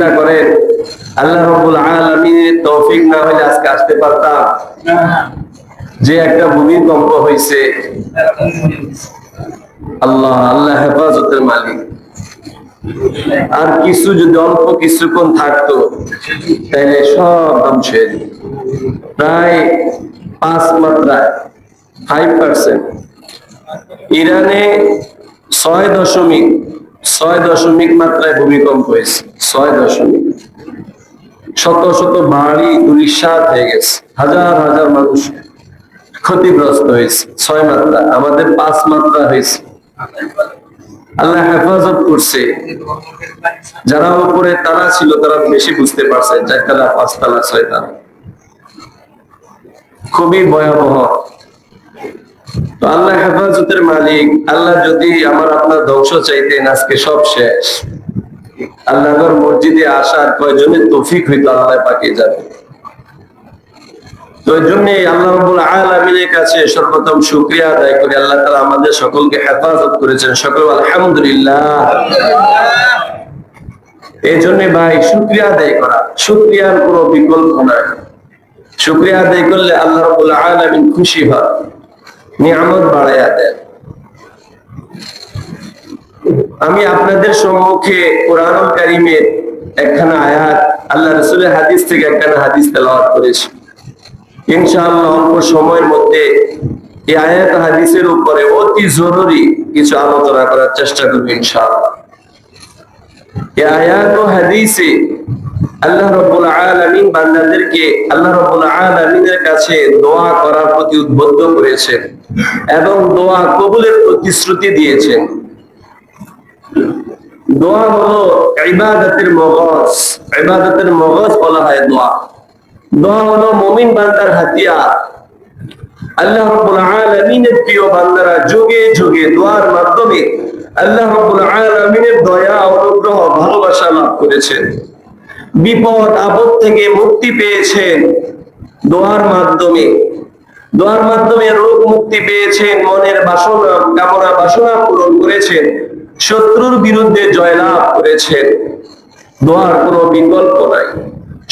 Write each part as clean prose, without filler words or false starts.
চিন্তা করেন, আল্লাহ রাব্বুল আলামিনের তৌফিক না হলে আজকে আসতে পারতাম? যে একটা ভূমিকম্প হয়েছে, আল্লাহ আল্লাহ হেফাজতের মালিক। আর কিছু যদি অল্প কিছুক্ষণ থাকতো তাহলে সব ধ্বংসের প্রায় 5 মাত্রায় 5%। ইরানে 6.6 মাত্রায় ভূমিকম্প হয়েছে। 6 শত শত বাড়ি ধূলিসাৎ হয়ে গেছে, হাজার হাজার মানুষ ক্ষতিগ্রস্ত হয়েছে। 6 মাত্রা, আমাদের 5 মাত্রা হয়েছে। আল্লাহ হেফাজত করছে। যারা উপরে তারা ছিল তারা বেশি বুঝতে পারছে, 4 তলা 5 তলা 6 তলা খুবই ভয়াবহ। তো আল্লাহ হেফাজতের মালিক। আল্লাহ যদি আমার আপনার ধ্বংস চাইতেন, আজকে সব শেষ। আল্লাহর মসজিদে আসার কয়জনের তৌফিক হইতো আল্লাহ পাকে যাবে। তো এই জন্য আল্লাহ রাব্বুল আলামিনের কাছে সর্বপ্রথম শুকরিয়া আদায় করি, আল্লাহ তাআলা আমাদের সকলকে হেফাজত করেছেন। সকল আলহামদুলিল্লাহ। এই জন্য ভাই শুকরিয়া আদায় করা, শুকরিয়ার কোনো বিকল্প নাই। শুকরিয়া আদায় করলে আল্লাহ রাব্বুল আলামিন খুশি হয়, নিয়ামত বাড়ায়া দেন। আমি আপনাদের সম্মুখে কোরআনুল কারীমের একখানা আয়াত, আল্লাহ রাসূলের হাদিস থেকে একখানা হাদিস তেলাওয়াত করেছি। ইনশাআল্লাহ অল্প সময়ের মধ্যে এই আয়াত হাদিসের উপরে অতি জরুরি কিছু আলোচনা করার চেষ্টা করব ইনশাআল্লাহ। এই আয়াত ও হাদিসে আল্লাহ রাব্বুল আলামিন বান্দাদেরকে আল্লাহ রাব্বুল আলামিনের কাছে দোয়া করার প্রতি উদ্বুদ্ধ করেছেন এবং দোয়া কবুলের প্রতিশ্রুতি দিয়েছেন। দোয়া হলো ইবাদতের মগজ, ইবাদতের মগজ বলা হয় দোয়া। দোয়া হলো মুমিন বান্দার হাতিয়ার। আল্লাহ রাব্বুল আলামিনের প্রিয় বান্দারা যুগে যুগে দোয়ার মাধ্যমে আল্লাহ রাব্বুল আলামিনের দয়া, অনুগ্রহ, ভালোবাসা লাভ করেছেন। বিপদ আপদ থেকে মুক্তি পেয়েছেন দোয়ার মাধ্যমে। দোয়ার মাধ্যমে রোগ মুক্তি পেয়েছেন, মনের বাসনা কামনা বাসনা পূরণ করেছেন, শত্রুর বিরুদ্ধে জয়লাভ করেছেন। দোয়ার কোনো বিকল্প নাই।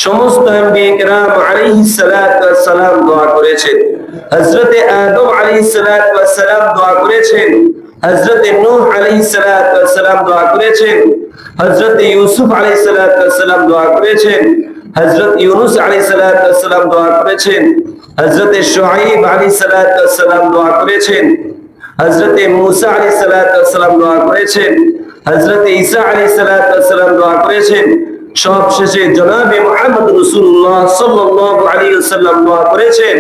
সমস্ত আম্বিয়া কিরাম আলাইহিস সালাতু ওয়াস সালাম দোয়া করেছেন। হযরতে আদম আলাইহিস সালাতু ওয়াস সালাম দোয়া করেছেন। হযরতে নূহ আলাইহিস সালাতু ওয়াস সালাম দোয়া করেছেন। হযরতে ইউসুফ আলাইহিস সালাতু ওয়াস সালাম দোয়া করেছেন। হযরত ইউনূস আলাইহিস সালাতু ওয়াস সালাম দোয়া করেছেন। হযরতে শুআয়ব আলাইহিস সালাতু ওয়াস সালাম দোয়া করেছেন। হযরতে মূসা আলাইহিস সালাতু ওয়াস সালাম দোয়া করেছেন। হযরতে ঈসা আলাইহিস সালাতু ওয়াস সালাম দোয়া করেছেন। সবশেষে জনাবে মুহাম্মদ রাসূলুল্লাহ সাল্লাল্লাহু আলাইহি ওয়াসাল্লাম দোয়া করেছেন।